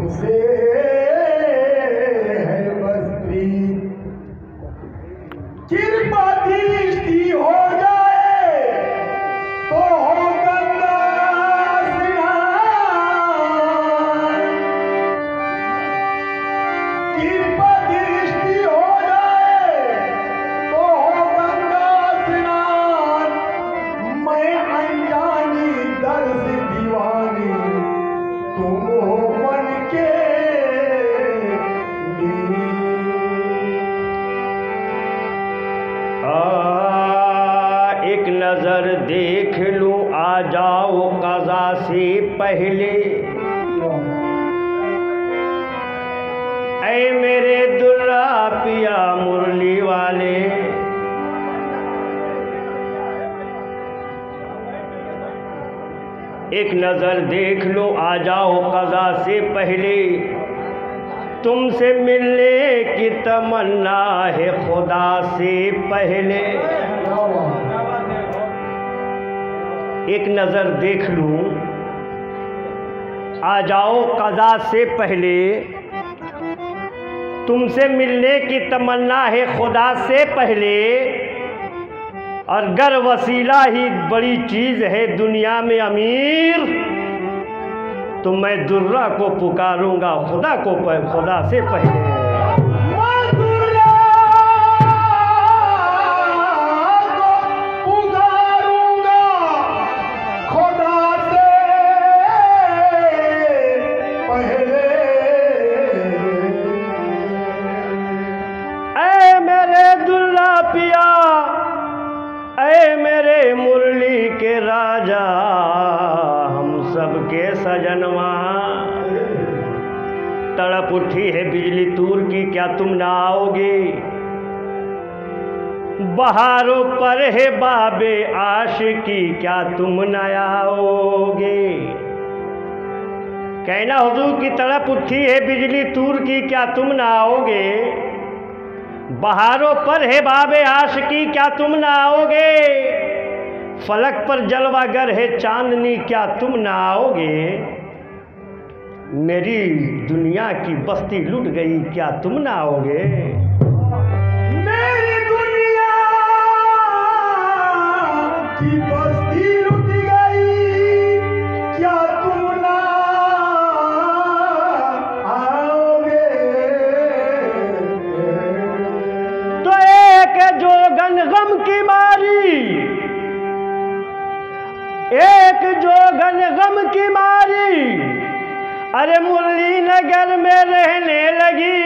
तुमसे है बस प्रीत, कृपा दृष्टि हो जाए तो हो गंगा स्नान, कृपा दृष्टि हो जाए तो हो गंगा स्नान। मैं अनजानी दर्श दीवानी, तुम हो मन के एक नजर देख लूं आ जाओ कज़ा से पहले, ऐ मेरे दुर्रा पिया मुरली वाले। एक नजर देख लो आ जाओ कज़ा से पहले, तुमसे मिलने की तमन्ना है खुदा से पहले। एक नजर देख लूं आ जाओ कज़ा से पहले, तुमसे मिलने की तमन्ना है खुदा से पहले। और गर वसीला ही बड़ी चीज़ है दुनिया में अमीर, तो मैं दुर्रा को पुकारूंगा खुदा को खुदा से पहले। मेरे मुरली के राजा हम सबके सजनवा, तड़प उठी है बिजली तूर की क्या तुम ना आओगे। बहारों पर है बाबे आशिकी क्या तुम न आओगे। कहना हुजूर की तड़प उठी है बिजली तूर की क्या तुम ना आओगे। बहारों पर है बाबे आशिकी क्या तुम ना आओगे। फलक पर जलवागर है चांदनी क्या तुम ना आओगे। मेरी दुनिया की बस्ती लुट गई क्या तुम ना आओगे। मेरी दुनिया की बस्ती लुट गई क्या तुम ना आओगे। तो एक जोगन गम की मारी, एक जोगन गम की मारी, अरे मुरली नगर में रहने लगी।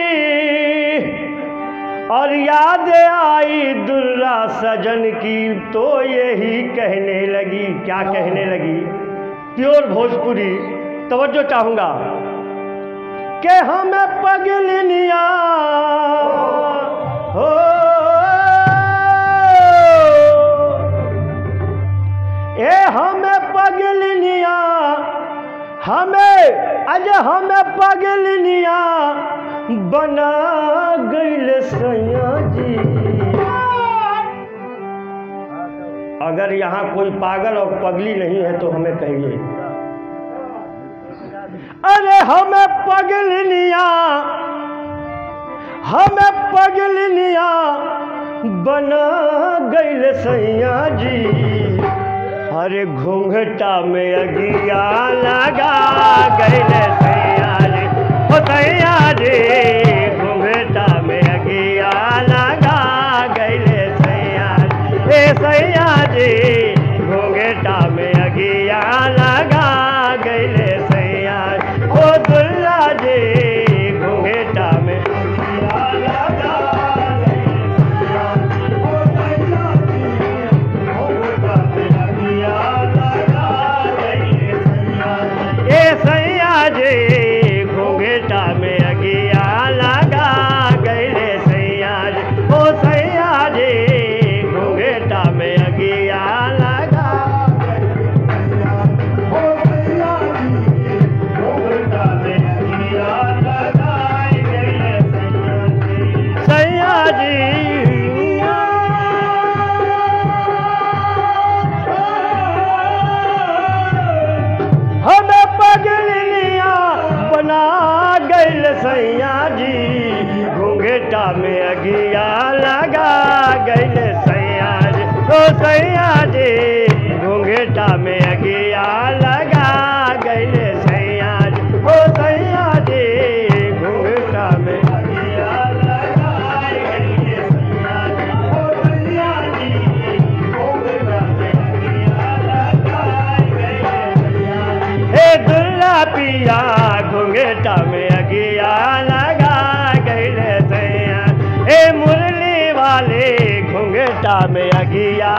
और याद आई दुर्रा सजन की तो यही कहने लगी। क्या कहने लगी? प्योर भोजपुरी तवज्जो चाहूंगा कि हमें पगलिनिया हो, ए हमें पगलिनिया, हमें अज हमें पगलिनिया बना गइल सैया जी। अगर यहाँ कोई पागल और पगली नहीं है तो हमें कहिए। अरे हमें पगलिनिया, हमें पगलिनिया बना गइल सैया जी। अरे घूंघटा में अगिया लगा गइल सैया जी, ओ सैया जी घूंघटा में अगिया लगा गइल सैया जी। ए सैया जी घूंघटा में अगिया लगा गइल सैया जी। ओ दुल्ला जी घूंघटा में अगिया लगा सैया जी घूंघटा में अगिया लगा गइले सैया जी। ओ सैया जी घूंघटा में सैया जी घूंघटा में अगिया लगा गईले सैया जी। ओ सैया जी घूंघटा में अगिया लगा गईले सैया जी। ओ सैया जी घूंघटा में अगिया लगा गईले सैया जी। हे दुल्ला पिया घूंघटा में अगिया लगा गईले सैया। हे मुरली वाले घूंघटा में अगिया,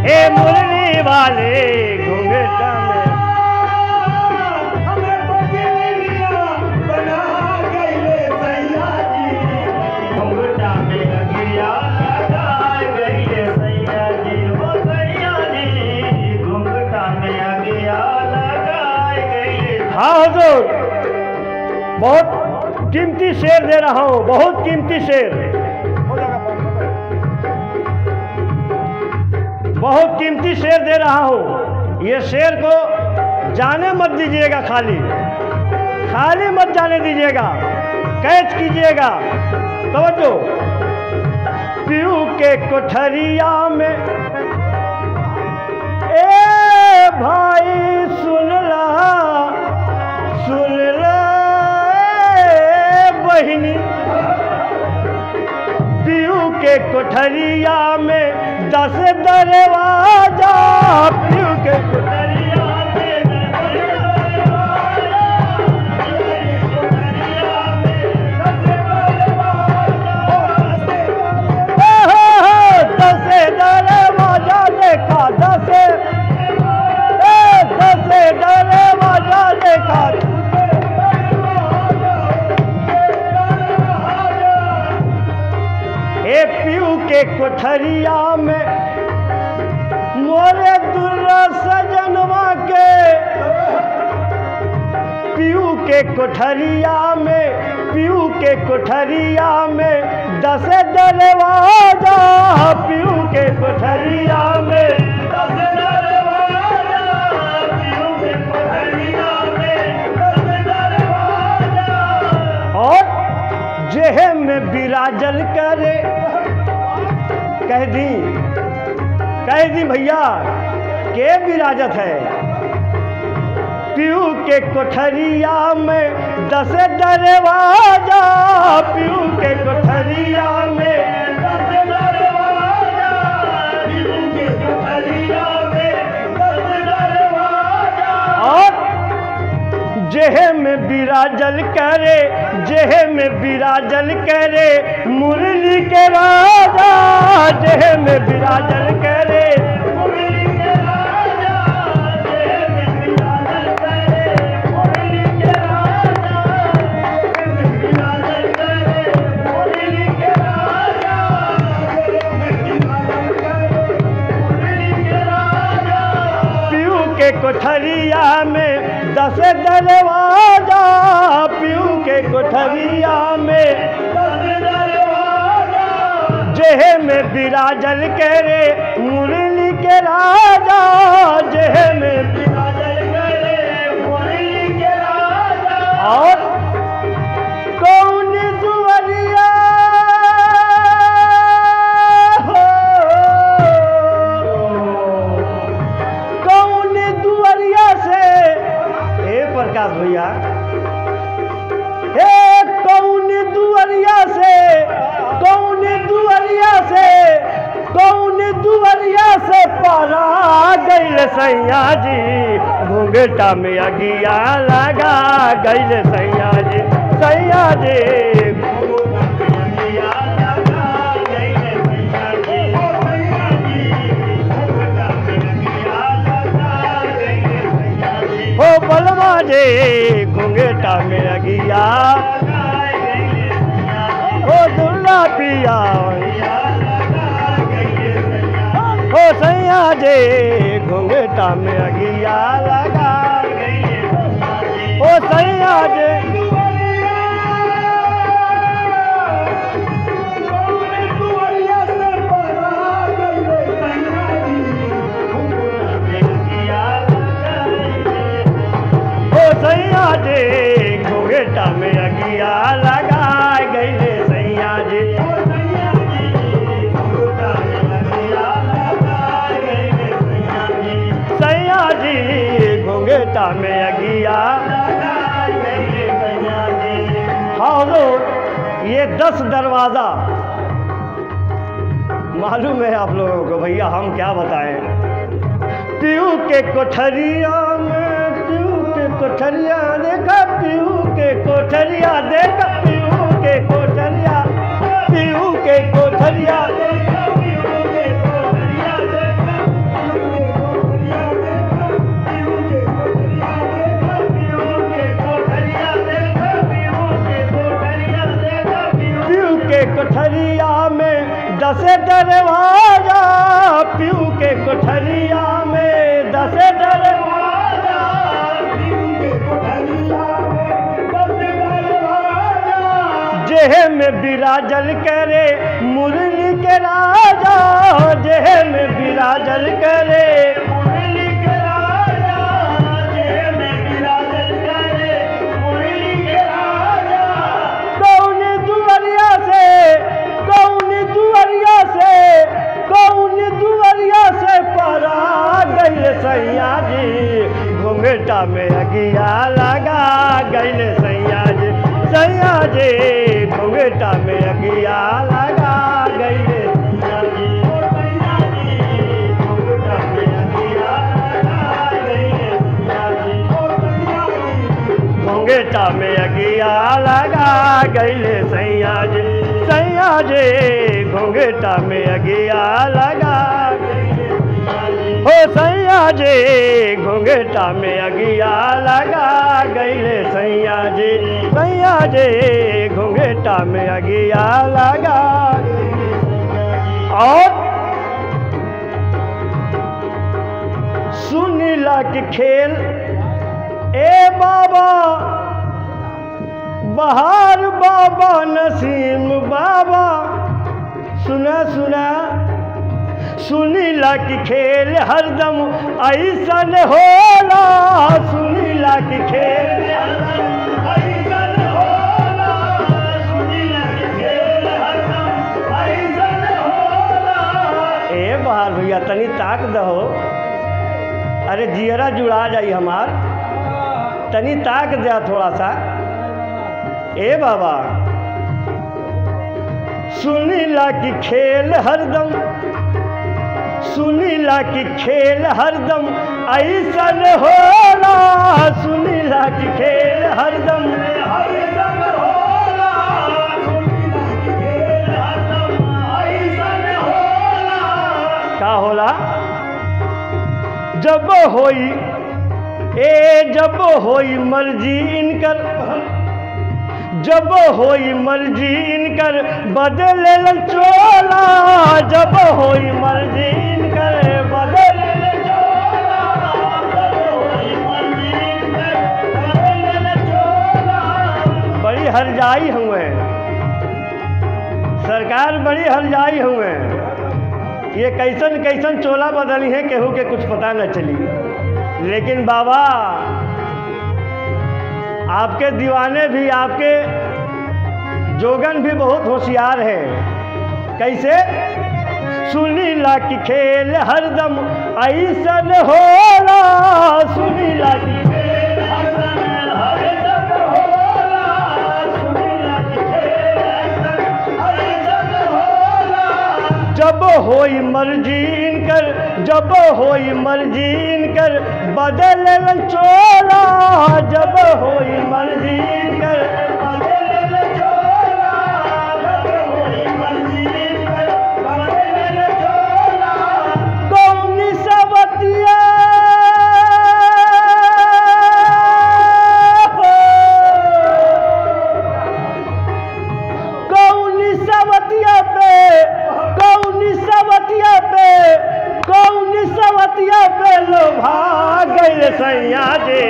ए मुरली वाले घूंघटा में हमें बजरिया बना गईले सैया जी। घूंघटा में अगिया लगा गईले सैया जी। ओ सैया जी घूंघटा में अगिया लगा गईले। हाँ हुजूर, बहुत कीमती शेर दे रहा हूँ, बहुत कीमती शेर, बहुत कीमती शेर दे रहा हूँ। ये शेर को जाने मत दीजिएगा, खाली खाली मत जाने दीजिएगा, कैच कीजिएगा। तवज्जो। पीऊ के कोठरिया में ए भाई सुन ला बहिनी, पीऊ के कोठरिया में 10 दरवाजा, पीऊ के कोठरिया में 10 दरवाजा, 10 दरवाजा देखा, 10 दरवाजा देखा। ए पीऊ के कोठरिया में मोरे दुर्रा सजनवा के, पीऊ के कोठरिया में, पीऊ के कोठरिया में 10 दरवाजा, पीऊ के कोठरिया में 10 दरवाजा, पीऊ के कोठरिया में 10 दरवाजा। और जेह में विराजल करे, कह दी भैया के विराजत है। पीऊ के कोठरिया में 10 दरवाजा, पीऊ के कोठरिया में 10 दरवाजा, पीऊ के कोठरिया में 10 दरवाजा। और जेह में विराजल करे, जेह में विराजल करे मुरली के राजा, जेह में विराजल करे मुरली के राजा, जेह में विराजल करे मुरली के राजा, जेह में विराजल करे मुरली के राजा, जेह में विराजल करे मुरली के राजा। पीऊ के कोठरिया में 10 दरवाजा, पीऊ के कोठरिया में 10 दरवाजा, जेह में विराजल करे मुरली के राजा, जेह में विराजल करे मुरली के राजा। और कौन दुआरिया हो, कौन दुआरिया से, हे प्रकाश भैया, हे कौन दुआरिया से, कौन दुआरिया से, कौन दुआरिया से पारा गईल सैया जी। घूंघटा में अगिया लगा गईल सैया जी, सैया जी घूंघटा में अगिया लगा गईल सैया जी। ओ सैया जी घूंघटा में अगिया लगा गईल सैया जी। ओ बलवा जी घूंघटा में अगिया, ओ दुल्ला पिया, ओ सैया जी घूंघटा में अगिया लगा, ओ सैया जी सैया जी घूंघटा में अगिया लगा गईले सैया जी। घूंघटा में अगिया। लगा गईले सैया जी। हाँ लोग, ये 10 दरवाज़ा मालूम है आप लोगों को, भैया हम क्या बताएं। पीऊ के कोठरिया में, पीऊ के कोठरिया देखा, पीऊ के कोठरिया देखा, पीऊ के कोठरिया, पीऊ के कोठरिया देखा, पीऊ के कोठरिया देखा, पीऊ के कोठरिया देखा, पीऊ के कोठरिया देखा, पीऊ के कोठरिया देखा, पीऊ के कोठरिया में 10 दरवाजा, पीऊ के कोठरिया में 10 दरवाजा, पीऊ के कोठरिया में 10 दरवाजा। जेह में बिराजल करे मुरली के राजा, जेह में बिराजल करे मुरली के राजा, जेह में बिराजल करे मुरली के राजा। कौन दुवरिया से, कौन दुवरिया से, कौन दुवरिया से परा गइल सैया जी। घूंघटा में अगिया लगा गइल सैया जी, सैया जी घूंघटा में अगिया लगा गइल सैया जी। घूंघटा में अगिया लगा गइल सैया जी, सैया जी घूंघटा में अगिया लगा हो सैया जी, घूंघटा में अगिया लगा गइल सैया जी, सैया जी घूंघटा में अगिया लगा। और सुनीला के खेल ए बाबा, बहार बाबा नसीम बाबा, सुना सुना सुनीला की खेल हरदम ऐसन होला, सुनीला की खेल ऐसन होला, सुनीला के खेल हरदम ऐसन होला। ए बहार भैया तनी ताक दहो, अरे जियरा जुड़ा जाई हमार, तनी ताक दे थोड़ा सा। ए बाबा सुनीला की खेल हरदम, सुनीला की खेल हरदम ऐसन होला, सुनीला की खेल हरदम ऐसन होला, सुनीला के खेल हरदम ऐसन होला। का होला। जब होई जब होई मर्जी इनकर, जब होई मर्जी इनकर बदले चोला, जब होई मर्जी इनकर बदले चोला, जब होई मर्जी इनकर बदले चोला। बड़ी हरजाई हुए सरकार, बड़ी हरजाई हुए। ये कैसन कैसन चोला बदली है केहू के कुछ पता न चली। लेकिन बाबा आपके दीवाने भी, आपके जोगन भी बहुत होशियार है। कैसे। सुनीला की खेल हरदम ऐसन होला, सुनीला की खेल हरदम होला, सुनीला के खेल ऐसन होला। जब होई मर्जी इनकर, जब होई मर्जी इनकर बदले चोला, जब होई मर्जी इनकर बदले चोला, जब होई मर्जी इनकर बदले चोला। कौन सवतिया कौन सवतिया पे, कौन सवतिया पे, कौन सवतिया पे लोभा गइल सैया जी।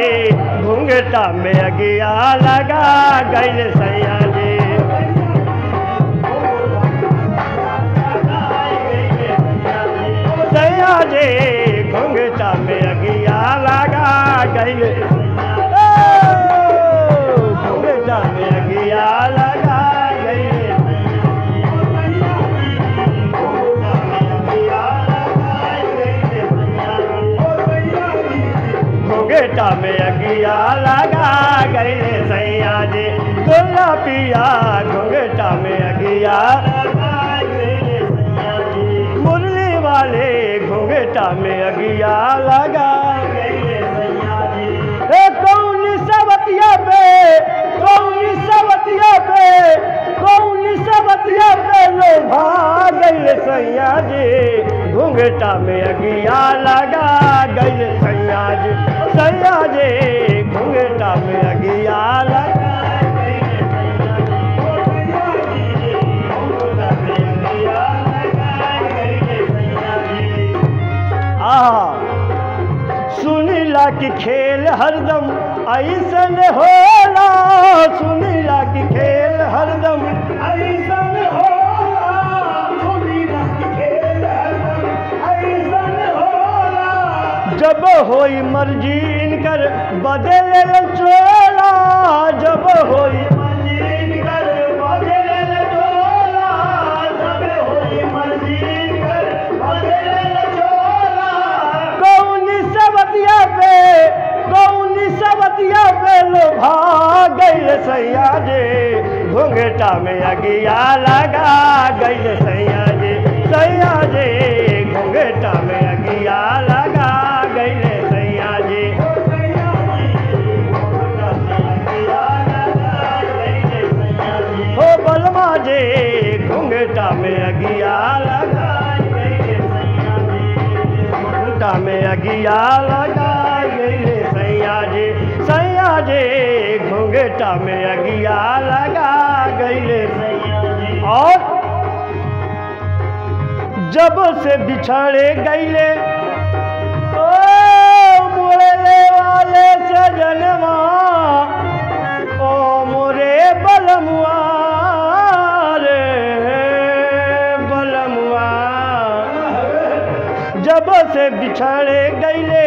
घूंघटा में अगिया लगा गइल सैया जी। सैया जी घूंघटा में अगिया लगा गइल, घूंघटा में अगिया लगा गइल। घूंघटा घूंघटा में अगिया लगा गईले सैया जी दुल्ला पिया घूंघटा में अगिया मुरली वाले घूंघटा में अगिया लगा कौन सवतिया पे लो भाग गईले सैया जी घूंघटा में अगिया लगा गईले सैया जी घूंघटा में अगिया लगा सुनीला की खेल हरदम ऐसन होला सुनीला की खेल हरदम ऐसन होला सुनीला की खेल हरदम ऐसन होला जब होई मर्जी इनकर बदल चोला जब होई मर्जी इनकर बदल चोला जब होई मर्जी इनकर बदल चोला कौन सवतिया पे लो भाग गईले सैया जी घूंघटा में अगिया लगा गईले सैया जी घूंघटा में अगिया लगा गईले सैया जी हो बलमा जी घूंघटा में अगिया लगा घूंघटा में अगिया लगा गईले सैया जी घूंघटा में अगिया लगा गईले और जब से बिछड़े गईले ओ मुड़ले वाले सजनवा ओ मोरे बलमुआ रे बलमुआ जब से बिछड़े गईले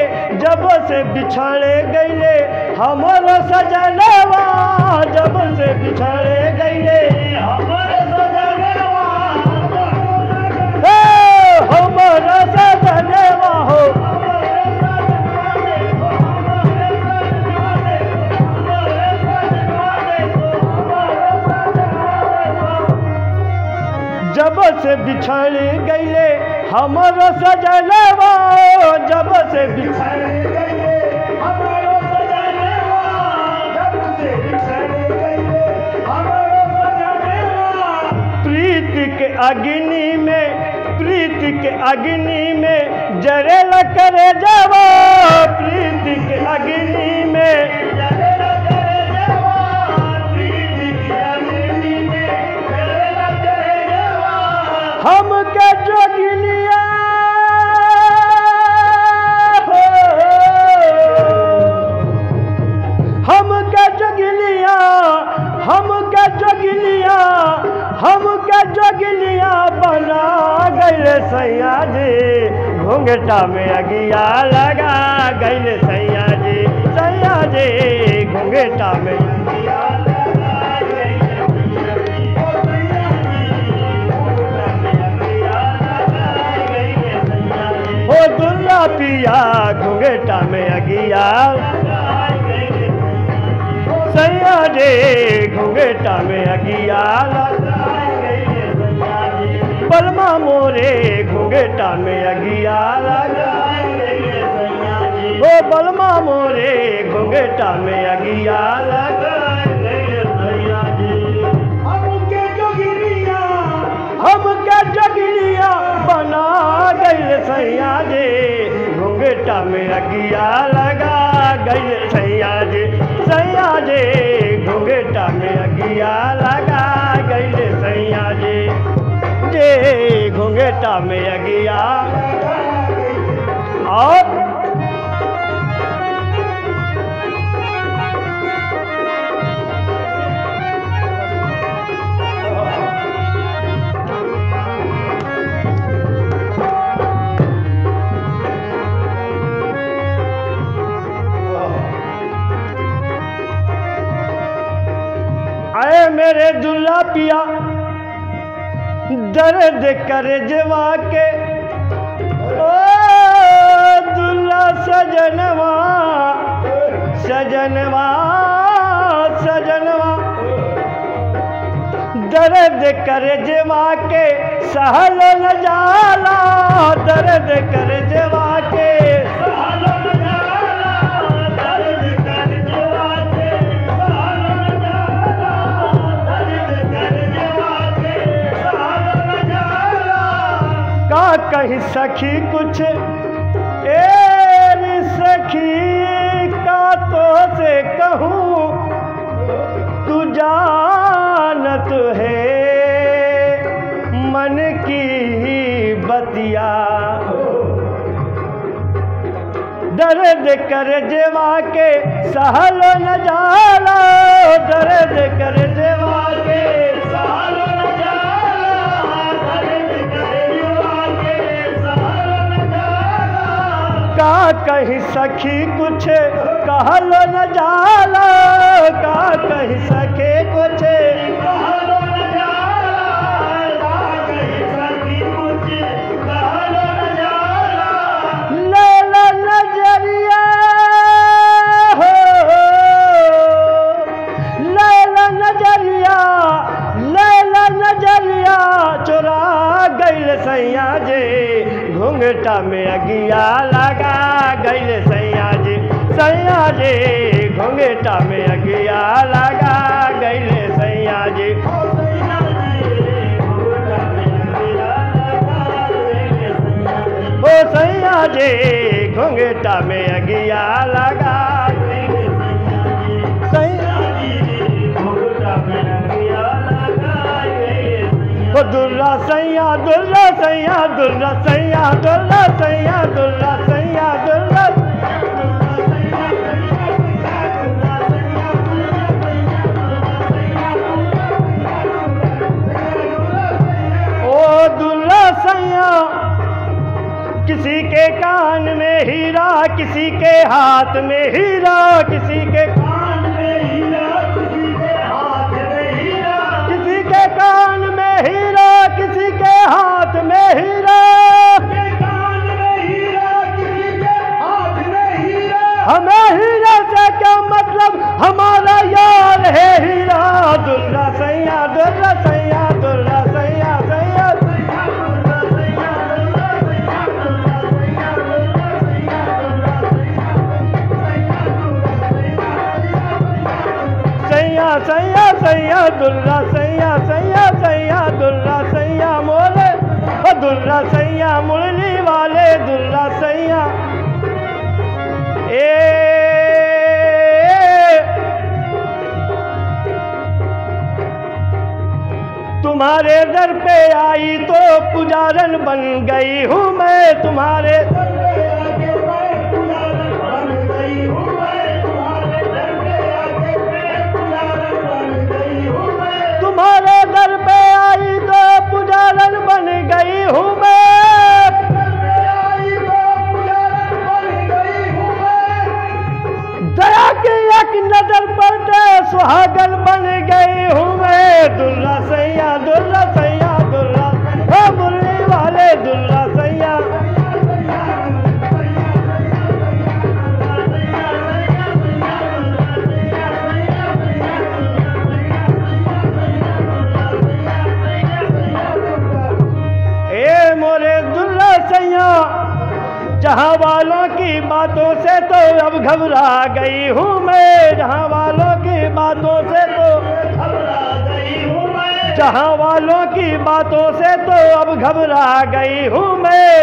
हमारा सजनवा जब से बिछड़े गईले हमारा सजनवा हमारा सजनवा हो जब से बिछड़े गईले हमारा सजनवा जब से बिछड़े प्रीति के अग्नि में जरेला करे जावा प्रीति के अग्नि में जरेला करे जावा प्रीति के अग्नि में जरेला करे जावा हम के जोगिनिया हम के जोगिनिया बना गईले सैया जी घूंघटा में अगिया लगा गईले सैया जी घूंघटा में अगिया लगा हो दुल्ला पिया घूंघटा में अगिया सैया जी घूंघटा में अगिया बलमा मोरे घूंघटा में अगिया लगा ओ बलमा मोरे घूंघटा में अगिया लगा हमके जोगिनिया बना गईले सैया जी घूंघटा में अगिया लगा गईले सैया जी घूंघटा में अगिया लगा गईले सैया जी घूंघटा में अगिया और आए मेरे दुल्ला पिया दर्द कर जवा के ओ दुल्ला सजनवा दर्द कर जवा के सहल न जाला, दर्द कर जवा के सहल न जाला, दर्द कर जवा के सहल न जाला, दर्द कर जवा के सहल न जाला। का कहीं सखी कुछ ए सखी का तो से कहूँ, तू जानत है मन की बतिया। दर्द कर जवा के सहल न जाला, दर्द कर जवा के सहल न जाला, दर्द कर जवा के सहल न जाला। का कहीं सखी कुछ कहल न जाला, का कहीं सखे कुछ कहल न जाला, का कहीं सखी कुछ कहल न जाला। लैला नजरिया हो, लैला नजरिया, लैला नजरिया चुरा गइल सैया जे, घूंघटा में अगिया लगा गइल सैया जे, सैया जे घूंघटा में अगिया लगा गइल सैया जे। ओ सैया जे घूंघटा में अगिया लगा सैया ओ दुर्रा सैया, दुर्रा सैया, दुर्रा सैया, दुर्रा सैया, दुर्रा सैया, दुर्रा ओ दुर्रा सैया। किसी के कान में हीरा, किसी के हाथ में हीरा, किसी के कान में हीरा, किसी के हाथ में हीरा, किसी के कान में हीरा, किसी के हाथ में हीरा। के कान में हीरा, किसी के हाथ में हीरा। हमें हीरे से क्या मतलब, हमारा यार है हीरा। दुर्रा सैया, दुर्रा सैया, दुर्रा सैया, सैया सैया, सैया दुर्रा सैया, सैया सैया दुर्रा सैया मोले, ओ दुर्रा सैया मुरली वाले दुर्रा सैया। तुम्हारे दर पे आई तो पुजारन बन गई हूँ मैं, तुम्हारे तुम्हारे दर पे आई तो पुजारन बन गई हूँ मैं। दया की एक नजर पड़ते सुहागन बन गई हूँ मैं। दुर्रा सैया, दुर्रा सैया, दुर्रा ओ मुरली वाले दुर्रा सैया। मोरे दुर्रा सैया, जहाँ वालों की बातों से तो अब घबरा गई हूँ मैं, जहाँ वालों की बातों से तो घबरा गई हूँ मैं, जहाँ वालों की बातों से तो अब घबरा गई हूँ मैं,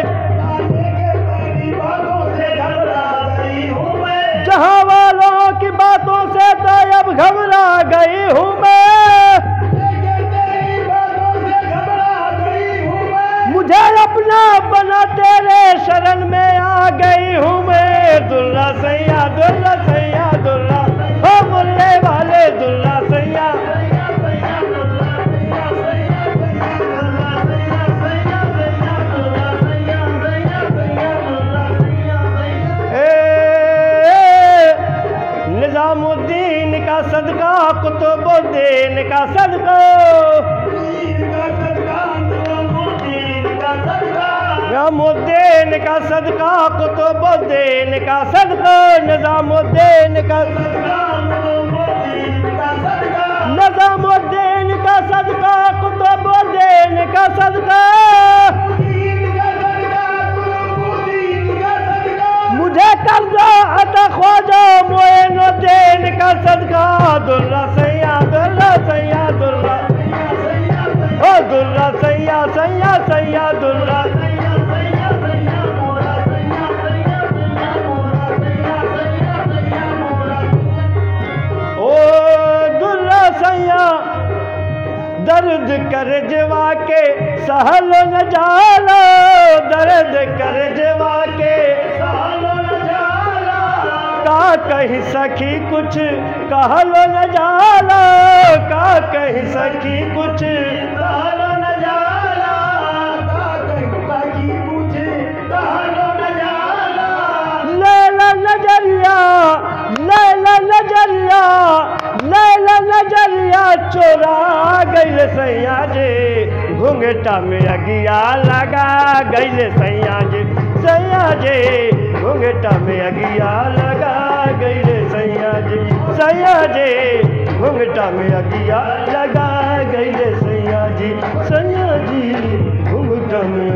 जहाँ वालों की बातों से तो अब घबरा गई हूँ मैं। मुझे अपना बना तेरे शरण में आ गई हूँ मैं। दुर्रा सैया, दुर्रा सैया, दुर्रा ओ मुरली वाले दुर्रा सैया। निजामुद्दीन का सदका, कुतुबुद्दीन का सदका, निजामुद्दीन का सदका, कुतुबुद्दीन का सदका, निजामुद्दीन का सदका, निजामुद्दीन का सदका कुतुबुद्दीन का सदका, मुझे कर दो अता ख्वाजा मोइनुद्दीन का सदका। दुर्रा सैया दुर्रा सैया दुर्रा, ओ दुर्रा सैया सैया सैया दुर्रा, ओ दुर्रा सैया दर्द कर जवा के सहल न जाला, दर्द कर जवा के सहल न जाला, का कहीं सखी कुछ कहलो न जाला, का कहीं सखी कुछ कहलो न जाला, का कहीं सखी कुछ कहलो न जाला। लैला नजरिया लैला नजरिया लैला नजरिया चोरा गइल सैया जे, घुंघटा में अगिया लगा गइल सैया जे, सैया जे घुंघटा में अगिया लगा गइल सैया जे, सैया जे घुंघटा में अगिया लगा गइल सैया जी, सैया जी घुंघटा में